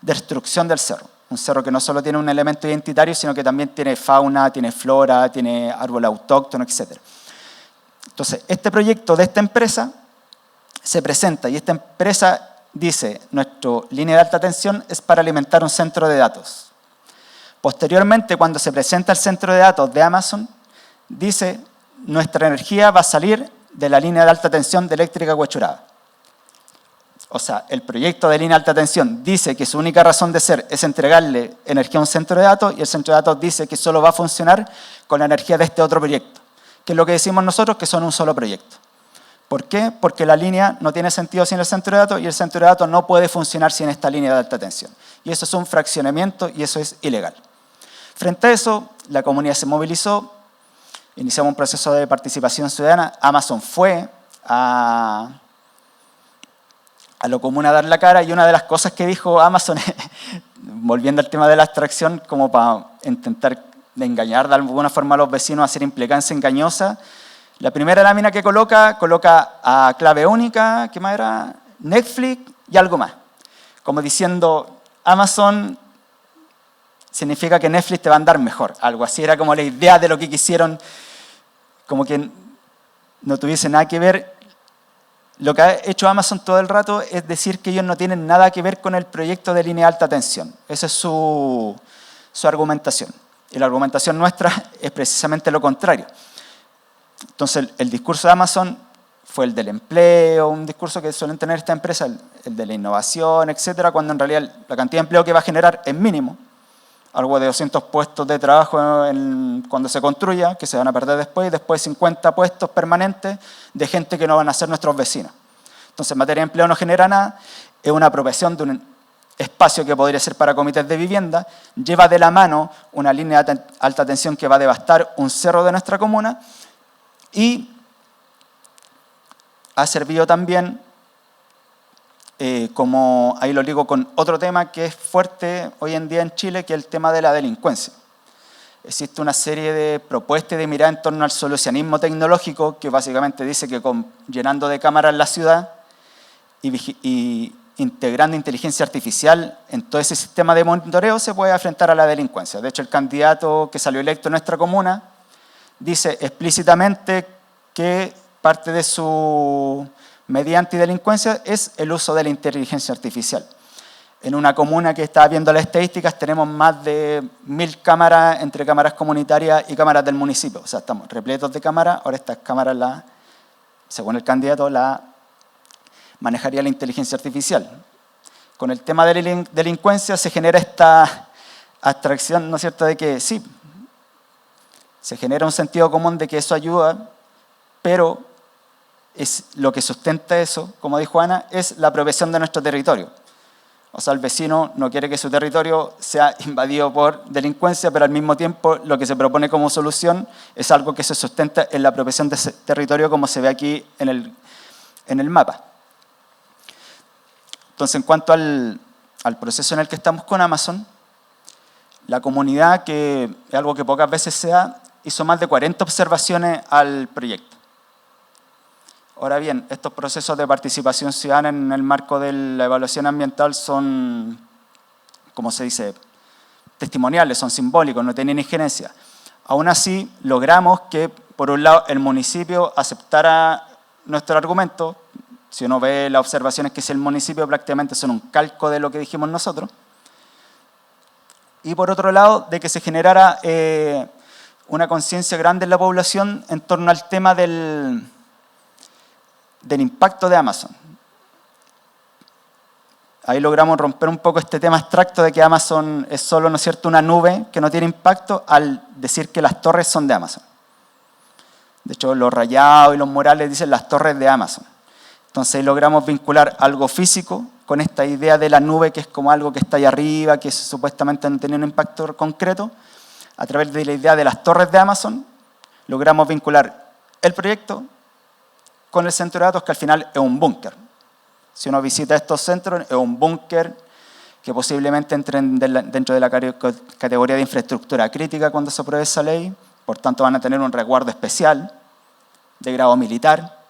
destrucción del cerro. Un cerro que no solo tiene un elemento identitario, sino que también tiene fauna, tiene flora, tiene árbol autóctono, etc. Entonces, este proyecto de esta empresa se presenta y esta empresa dice, nuestra línea de alta tensión es para alimentar un centro de datos. Posteriormente, cuando se presenta el centro de datos de Amazon, dice, nuestra energía va a salir de la línea de alta tensión de Eléctrica Huechuraba. O sea, el proyecto de línea de alta tensión dice que su única razón de ser es entregarle energía a un centro de datos, y el centro de datos dice que solo va a funcionar con la energía de este otro proyecto, que es lo que decimos nosotros que son un solo proyecto. ¿Por qué? Porque la línea no tiene sentido sin el centro de datos y el centro de datos no puede funcionar sin esta línea de alta tensión. Y eso es un fraccionamiento y eso es ilegal. Frente a eso, la comunidad se movilizó, iniciamos un proceso de participación ciudadana. Amazon fue a lo común a dar la cara, y una de las cosas que dijo Amazon, volviendo al tema de la abstracción, como para intentar engañar de alguna forma a los vecinos, hacer implicancia engañosa, la primera lámina que coloca a clave única, ¿qué más era? Netflix y algo más. Como diciendo, Amazon significa que Netflix te va a andar mejor. Algo así era como la idea de lo que quisieron, como que no tuviese nada que ver. Lo que ha hecho Amazon todo el rato es decir que ellos no tienen nada que ver con el proyecto de línea de alta tensión. Esa es su argumentación. Y la argumentación nuestra es precisamente lo contrario. Entonces, el discurso de Amazon fue el del empleo, un discurso que suelen tener esta empresa, el de la innovación, etcétera, cuando en realidad la cantidad de empleo que va a generar es mínimo. Algo de 200 puestos de trabajo cuando se construya, que se van a perder después, y después 50 puestos permanentes de gente que no van a ser nuestros vecinos. Entonces, en materia de empleo no genera nada, es una apropiación de un espacio que podría ser para comités de vivienda, lleva de la mano una línea de alta tensión que va a devastar un cerro de nuestra comuna, y ha servido también, como ahí lo ligo con otro tema que es fuerte hoy en día en Chile, que es el tema de la delincuencia. Existe una serie de propuestas de mirada en torno al solucionismo tecnológico que básicamente dice que llenando de cámaras la ciudad y integrando inteligencia artificial en todo ese sistema de monitoreo, se puede enfrentar a la delincuencia. De hecho, el candidato que salió electo en nuestra comuna dice explícitamente que parte de su medida antidelincuencia es el uso de la inteligencia artificial. En una comuna que está viendo las estadísticas tenemos más de 1000 cámaras entre cámaras comunitarias y cámaras del municipio. O sea, estamos repletos de cámaras. Ahora estas cámaras, según el candidato, la manejaría la inteligencia artificial. Con el tema de la delincuencia se genera esta abstracción, ¿no es cierto?, de que sí, se genera un sentido común de que eso ayuda, pero es lo que sustenta eso, como dijo Ana, es la apropiación de nuestro territorio. O sea, el vecino no quiere que su territorio sea invadido por delincuencia, pero al mismo tiempo lo que se propone como solución es algo que se sustenta en la apropiación de ese territorio, como se ve aquí en el mapa. Entonces, en cuanto al proceso en el que estamos con Amazon, la comunidad, que es algo que pocas veces se da, hizo más de 40 observaciones al proyecto. Ahora bien, estos procesos de participación ciudadana en el marco de la evaluación ambiental son, como se dice, testimoniales, son simbólicos, no tienen injerencia. Aún así, logramos que, por un lado, el municipio aceptara nuestro argumento. Si uno ve las observaciones que hizo el municipio, prácticamente son un calco de lo que dijimos nosotros. Y por otro lado, de que se generara una conciencia grande en la población en torno al tema del impacto de Amazon. Ahí logramos romper un poco este tema abstracto de que Amazon es solo, ¿no es cierto?, una nube que no tiene impacto, al decir que las torres son de Amazon. De hecho, los rayados y los murales dicen las torres de Amazon. Entonces ahí logramos vincular algo físico con esta idea de la nube, que es como algo que está ahí arriba, que supuestamente no tiene un impacto concreto. A través de la idea de las torres de Amazon, logramos vincular el proyecto con el centro de datos, que al final es un búnker. Si uno visita estos centros, es un búnker que posiblemente entre dentro de la categoría de infraestructura crítica cuando se apruebe esa ley, por tanto van a tener un resguardo especial de grado militar.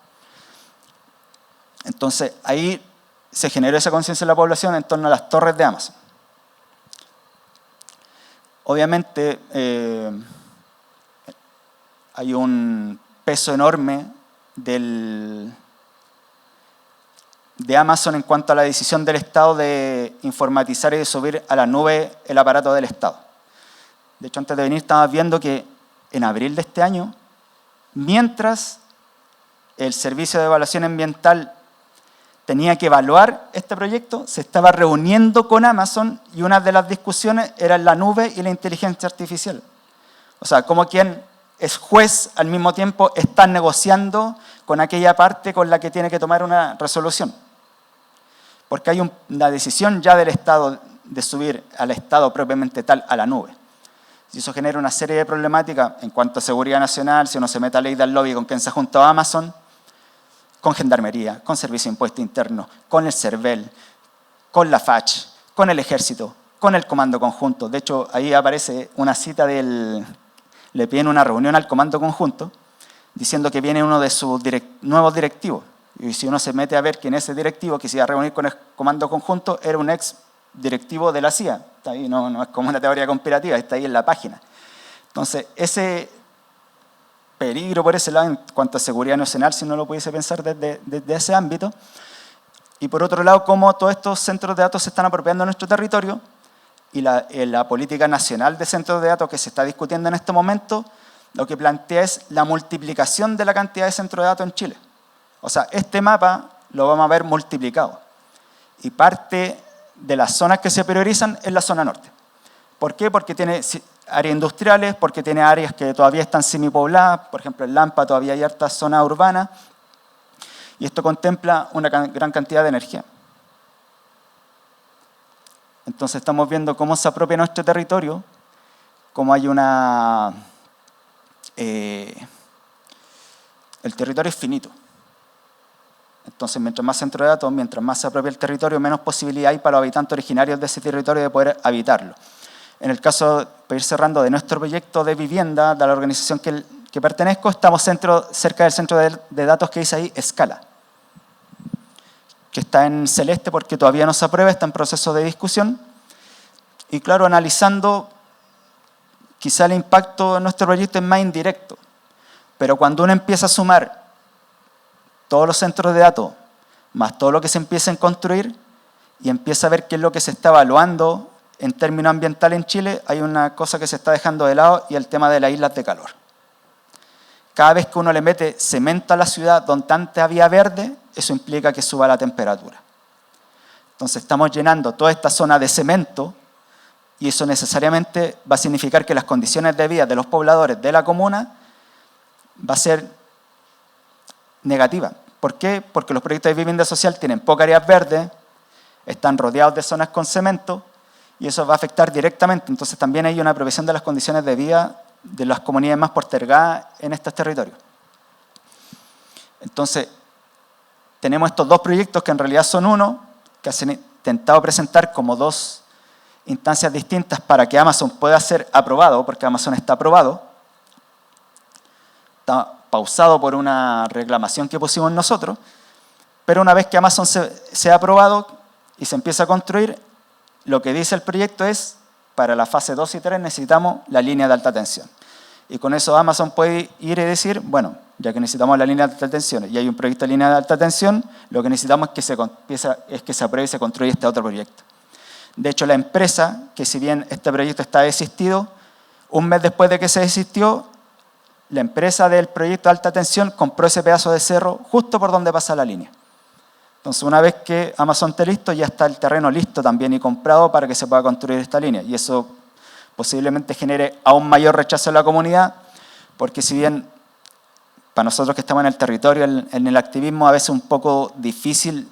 Entonces ahí se generó esa conciencia en la población en torno a las torres de Amazon. Obviamente hay un peso enorme de Amazon en cuanto a la decisión del Estado de informatizar y de subir a la nube el aparato del Estado. De hecho, antes de venir estábamos viendo que en abril de este año, mientras el Servicio de Evaluación Ambiental tenía que evaluar este proyecto, se estaba reuniendo con Amazon y una de las discusiones era la nube y la inteligencia artificial. O sea, como quien es juez al mismo tiempo está negociando con aquella parte con la que tiene que tomar una resolución. Porque hay una decisión ya del Estado de subir al Estado propiamente tal a la nube. Y eso genera una serie de problemáticas en cuanto a seguridad nacional, si uno se mete a ley del lobby con quien se ha juntado a Amazon, con Gendarmería, con Servicio de Impuesto Interno, con el CERVEL, con la FACH, con el Ejército, con el Comando Conjunto. De hecho, ahí aparece una cita le piden una reunión al Comando Conjunto diciendo que viene uno de sus nuevos directivos. Y si uno se mete a ver que en ese directivo que se iba a reunir con el Comando Conjunto era un ex directivo de la CIA. Está ahí, no es como una teoría conspirativa, está ahí en la página. Entonces, ese peligro por ese lado en cuanto a seguridad nacional, si no lo pudiese pensar desde ese ámbito. Y por otro lado, cómo todos estos centros de datos se están apropiando de nuestro territorio y la política nacional de centros de datos que se está discutiendo en este momento, lo que plantea es la multiplicación de la cantidad de centros de datos en Chile. O sea, este mapa lo vamos a ver multiplicado. Y parte de las zonas que se priorizan es la zona norte. ¿Por qué? Porque tiene áreas industriales, porque tiene áreas que todavía están semipobladas, por ejemplo en Lampa todavía hay harta zona urbana, y esto contempla una gran cantidad de energía. Entonces estamos viendo cómo se apropia nuestro territorio, cómo hay el territorio es finito. Entonces, mientras más centro de datos, mientras más se apropia el territorio, menos posibilidad hay para los habitantes originarios de ese territorio de poder habitarlo. En el caso, para ir cerrando, de nuestro proyecto de vivienda, de la organización que pertenezco, estamos cerca del centro de datos que dice ahí, Escala. que está en celeste porque todavía no se aprueba, está en proceso de discusión. Y claro, analizando, quizá el impacto de nuestro proyecto es más indirecto, pero cuando uno empieza a sumar todos los centros de datos, más todo lo que se empieza a construir, y empieza a ver qué es lo que se está evaluando en términos ambientales en Chile, hay una cosa que se está dejando de lado y el tema de las islas de calor. Cada vez que uno le mete cemento a la ciudad donde antes había verde, eso implica que suba la temperatura. Entonces estamos llenando toda esta zona de cemento y eso necesariamente va a significar que las condiciones de vida de los pobladores de la comuna va a ser negativa. ¿Por qué? Porque los proyectos de vivienda social tienen pocas áreas verdes, están rodeados de zonas con cemento y eso va a afectar directamente. Entonces también hay una provisión de las condiciones de vida de las comunidades más postergadas en estos territorios. Entonces, tenemos estos dos proyectos que en realidad son uno, que se han intentado presentar como dos instancias distintas para que Amazon pueda ser aprobado, porque Amazon está aprobado. Está pausado por una reclamación que pusimos nosotros, pero una vez que Amazon sea aprobado y se empieza a construir, lo que dice el proyecto es, para la fase 2 y 3 necesitamos la línea de alta tensión. Y con eso Amazon puede ir y decir, bueno, ya que necesitamos la línea de alta tensión y hay un proyecto de línea de alta tensión, lo que necesitamos es que se apruebe y se construya este otro proyecto. De hecho, la empresa, que si bien este proyecto está desistido, un mes después de que se desistió, la empresa del proyecto de alta tensión compró ese pedazo de cerro justo por donde pasa la línea. Entonces, una vez que Amazon esté listo, ya está el terreno listo también y comprado para que se pueda construir esta línea. Y eso posiblemente genere aún mayor rechazo en la comunidad, porque si bien para nosotros que estamos en el territorio, en el activismo, a veces es un poco difícil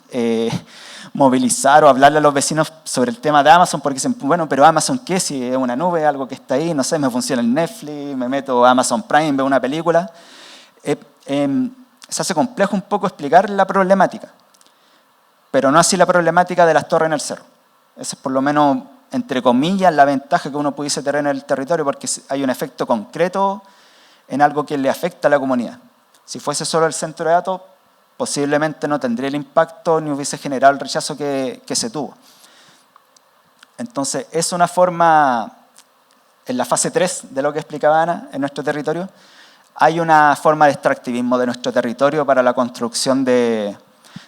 movilizar o hablarle a los vecinos sobre el tema de Amazon, porque dicen, bueno, pero Amazon, ¿qué? Si es una nube, algo que está ahí, no sé, me funciona el Netflix, me meto a Amazon Prime, veo una película. Se hace complejo un poco explicar la problemática, pero no así la problemática de las torres en el cerro. Esa es por lo menos, entre comillas, la ventaja que uno pudiese tener en el territorio, porque hay un efecto concreto en algo que le afecta a la comunidad. Si fuese solo el centro de datos, posiblemente no tendría el impacto ni hubiese generado el rechazo que se tuvo. Entonces, es una forma, en la fase 3 de lo que explicaba Ana, en nuestro territorio, hay una forma de extractivismo de nuestro territorio para la construcción de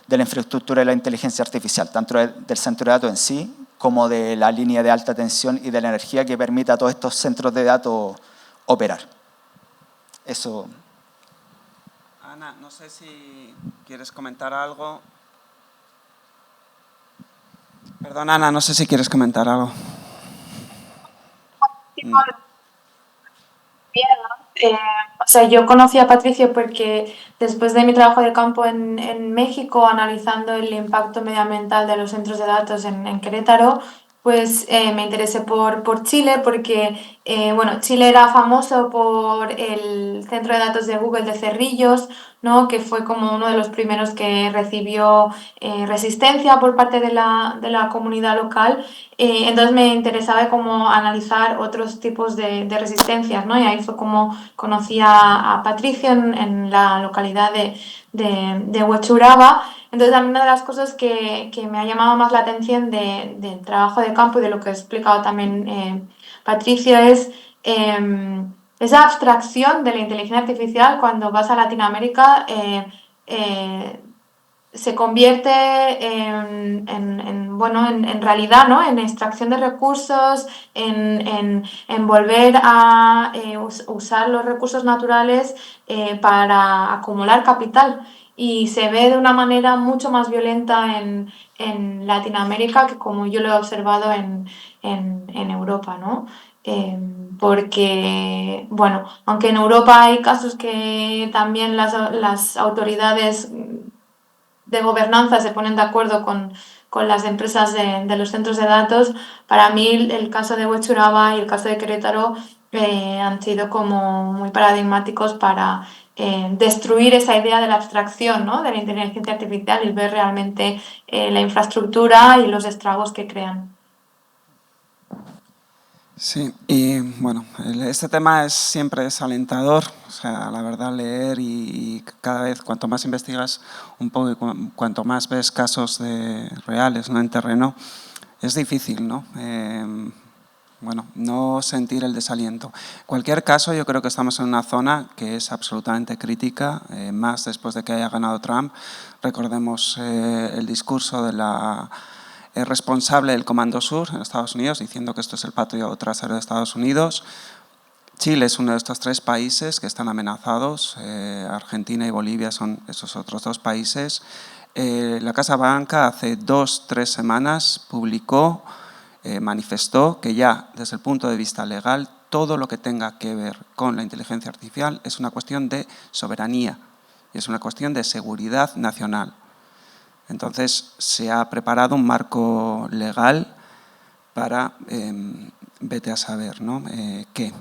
la infraestructura de la inteligencia artificial, tanto del centro de datos en sí, como de la línea de alta tensión y de la energía que permita a todos estos centros de datos operar. Eso. Ana, no sé si quieres comentar algo. Perdón, Ana, no sé si quieres comentar algo. O sea, yo conocí a Patricio porque después de mi trabajo de campo en México, analizando el impacto medioambiental de los centros de datos en Querétaro, pues me interesé por Chile porque, bueno, Chile era famoso por el centro de datos de Google de Cerrillos, ¿no? Que fue como uno de los primeros que recibió resistencia por parte de la comunidad local. Entonces me interesaba como analizar otros tipos de resistencias, ¿no? Y ahí fue como conocí a Patricio en la localidad de Huechuraba. Entonces, a mí una de las cosas que me ha llamado más la atención del trabajo de campo y de lo que ha explicado también Patricio es esa abstracción de la inteligencia artificial cuando vas a Latinoamérica se convierte en realidad, ¿no? En extracción de recursos, en volver a usar los recursos naturales para acumular capital. Y se ve de una manera mucho más violenta en Latinoamérica que como yo lo he observado en Europa, ¿no? Porque, bueno, aunque en Europa hay casos que también las autoridades de gobernanza se ponen de acuerdo con las empresas de los centros de datos, para mí el caso de Huechuraba y el caso de Querétaro han sido como muy paradigmáticos para destruir esa idea de la abstracción, ¿no? De la inteligencia artificial y ver realmente la infraestructura y los estragos que crean. Sí, y bueno, este tema siempre es alentador, o sea, la verdad leer y cada vez cuanto más investigas un poco y cuanto más ves casos reales, ¿no?, en terreno, es difícil, ¿no? Bueno, no sentir el desaliento. En cualquier caso, yo creo que estamos en una zona que es absolutamente crítica, más después de que haya ganado Trump. Recordemos el discurso de la responsable del Comando Sur en Estados Unidos, diciendo que esto es el patio trasero de Estados Unidos. Chile es uno de estos 3 países que están amenazados. Argentina y Bolivia son esos otros 2 países. La Casa Blanca hace 2-3 semanas publicó, manifestó que ya desde el punto de vista legal todo lo que tenga que ver con la inteligencia artificial es una cuestión de soberanía y es una cuestión de seguridad nacional. Entonces se ha preparado un marco legal para, vete a saber, ¿no?, qué.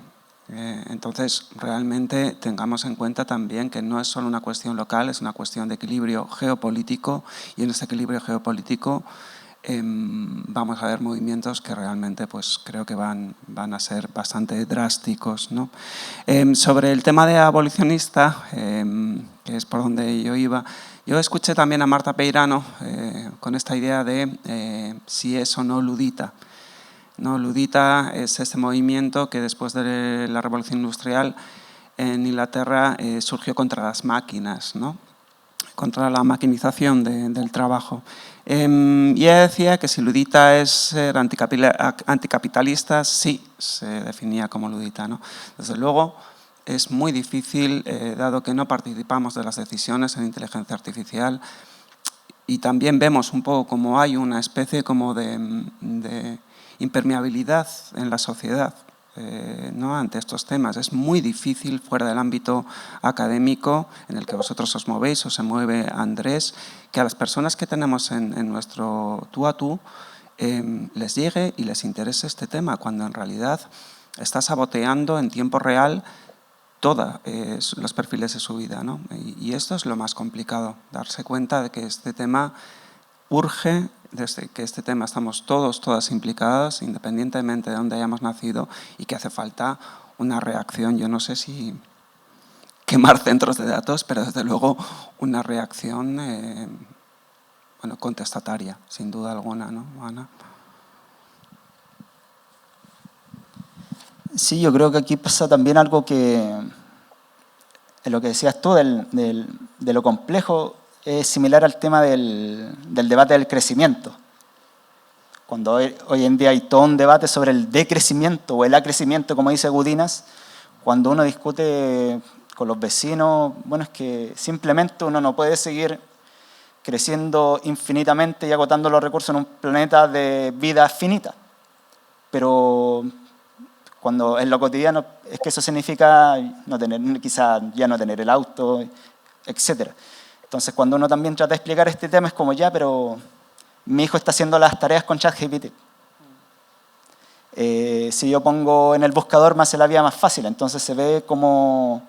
Entonces realmente tengamos en cuenta también que no es solo una cuestión local, es una cuestión de equilibrio geopolítico, y en este equilibrio geopolítico vamos a ver movimientos que realmente pues, creo que van a ser bastante drásticos, ¿no? Sobre el tema de abolicionista, que es por donde yo iba, yo escuché también a Marta Peirano con esta idea de si es o no ludita. No, ludita es este movimiento que después de la Revolución Industrial en Inglaterra surgió contra las máquinas, ¿no?, contra la maquinización del trabajo. Y ella decía que si ludita es ser anticapitalista, sí, se definía como ludita, ¿no? Desde luego es muy difícil, dado que no participamos de las decisiones en inteligencia artificial, y también vemos un poco como hay una especie como de impermeabilidad en la sociedad, ¿no?, ante estos temas. Es muy difícil fuera del ámbito académico en el que vosotros os movéis o se mueve Andrés, que a las personas que tenemos en nuestro tú a tú les llegue y les interese este tema, cuando en realidad está saboteando en tiempo real todos los perfiles de su vida, ¿no? Y esto es lo más complicado, darse cuenta de que este tema urge, desde que este tema estamos todas implicadas, independientemente de dónde hayamos nacido, y que hace falta una reacción. Yo no sé si quemar centros de datos, pero desde luego una reacción bueno, contestataria, sin duda alguna, ¿no, Ana? Sí, yo creo que aquí pasa también algo que, en lo que decías tú, de lo complejo, es similar al tema del debate del crecimiento. Cuando hoy en día hay todo un debate sobre el decrecimiento o el acrecimiento, como dice Gudinas, cuando uno discute con los vecinos, bueno, es que simplemente uno no puede seguir creciendo infinitamente y agotando los recursos en un planeta de vida finita. Pero cuando en lo cotidiano es que eso significa no tener, quizás ya no tener el auto, etcétera. Entonces, cuando uno también trata de explicar este tema, es como ya, pero mi hijo está haciendo las tareas con ChatGPT. Si yo pongo en el buscador, me hace la vida más fácil. Entonces se ve como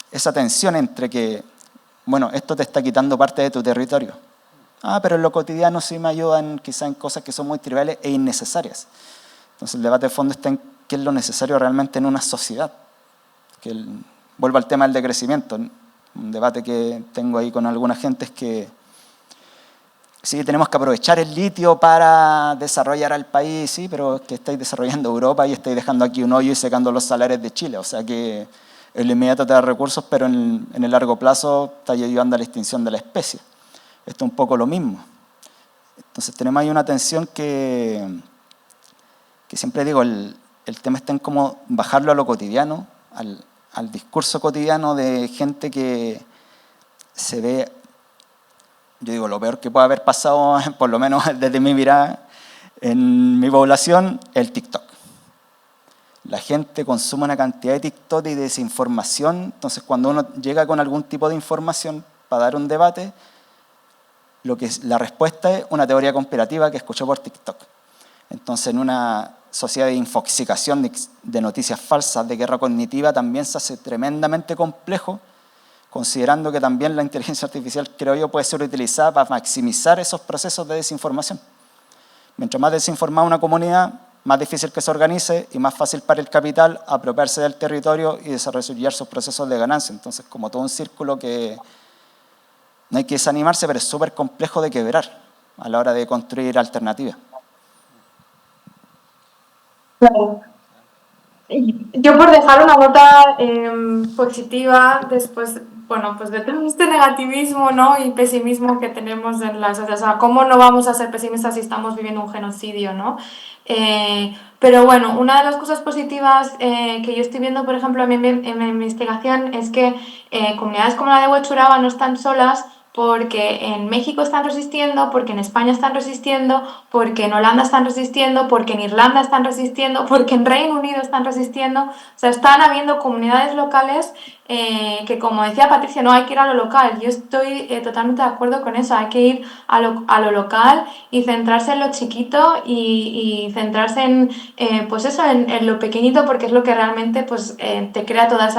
esa tensión entre que, bueno, esto te está quitando parte de tu territorio. Pero en lo cotidiano sí me ayudan quizás en cosas que son muy triviales e innecesarias. Entonces el debate de fondo está en qué es lo necesario realmente en una sociedad. Vuelvo al tema del decrecimiento. Un debate que tengo ahí con alguna gente es que sí, tenemos que aprovechar el litio para desarrollar al país, sí, pero es que estáis desarrollando Europa y estáis dejando aquí un hoyo y secando los salarios de Chile. O sea que en lo inmediato te da recursos, pero en el largo plazo está ayudando a la extinción de la especie. Esto es un poco lo mismo. Entonces tenemos ahí una tensión que siempre digo, el tema está en cómo bajarlo a lo cotidiano, al discurso cotidiano de gente que se ve, yo digo, lo peor que puede haber pasado, por lo menos desde mi mirada, en mi población, el TikTok. La gente consume una cantidad de TikTok y de desinformación, entonces cuando uno llega con algún tipo de información para dar un debate, la respuesta es una teoría conspirativa que escuchó por TikTok. Entonces, en una sociedad de infoxicación, de noticias falsas, de guerra cognitiva, también se hace tremendamente complejo, considerando que también la inteligencia artificial, creo yo, puede ser utilizada para maximizar esos procesos de desinformación. Mientras más desinformada una comunidad, más difícil que se organice y más fácil para el capital apropiarse del territorio y desarrollar sus procesos de ganancia. Entonces, como todo un círculo que no hay que desanimarse, pero es súper complejo de quebrar a la hora de construir alternativas. Claro. Yo por dejar una nota positiva después, bueno, pues de todo este negativismo, ¿no? Y pesimismo que tenemos en la sociedad, o sea, ¿cómo no vamos a ser pesimistas si estamos viviendo un genocidio, ¿no? Pero bueno, una de las cosas positivas que yo estoy viendo, por ejemplo, en mi investigación es que comunidades como la de Huechuraba no están solas, porque en México están resistiendo, porque en España están resistiendo, porque en Holanda están resistiendo, porque en Irlanda están resistiendo, porque en Reino Unido están resistiendo. O sea, están habiendo comunidades locales que, como decía Patricia, no hay que ir a lo local. Yo estoy totalmente de acuerdo con eso. Hay que ir a lo local y centrarse en lo chiquito y centrarse en, pues eso, en lo pequeñito, porque es lo que realmente pues, te crea toda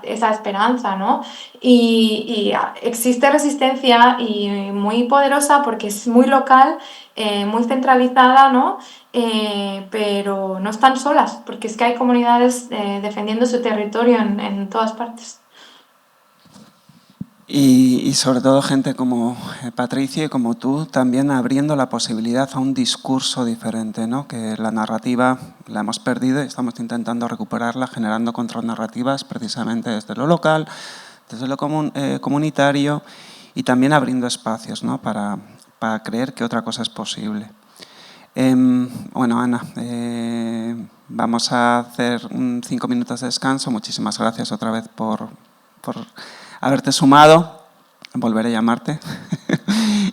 esa esperanza, ¿no? Y existe resistencia y muy poderosa porque es muy local, muy centralizada, ¿no? Pero no están solas, porque es que hay comunidades defendiendo su territorio en todas partes. Y sobre todo gente como Patricia y como tú, también abriendo la posibilidad a un discurso diferente, ¿no? Que la narrativa la hemos perdido y estamos intentando recuperarla, generando contranarrativas precisamente desde lo local, desde lo comunitario y también abriendo espacios, ¿no? para creer que otra cosa es posible. Bueno, Ana, vamos a hacer 5 minutos de descanso. Muchísimas gracias otra vez por haberte sumado. Volveré a llamarte.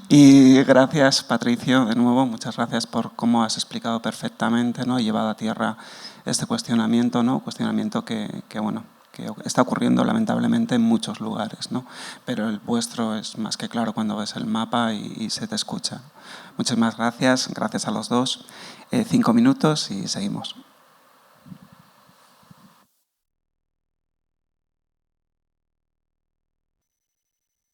Y gracias, Patricio, de nuevo. Muchas gracias por cómo has explicado perfectamente, ¿no? Y llevado a tierra este cuestionamiento, ¿no? Cuestionamiento que bueno, que está ocurriendo lamentablemente en muchos lugares, ¿no? Pero el vuestro es más que claro cuando ves el mapa y se te escucha. Muchas gracias a los dos. 5 minutos y seguimos.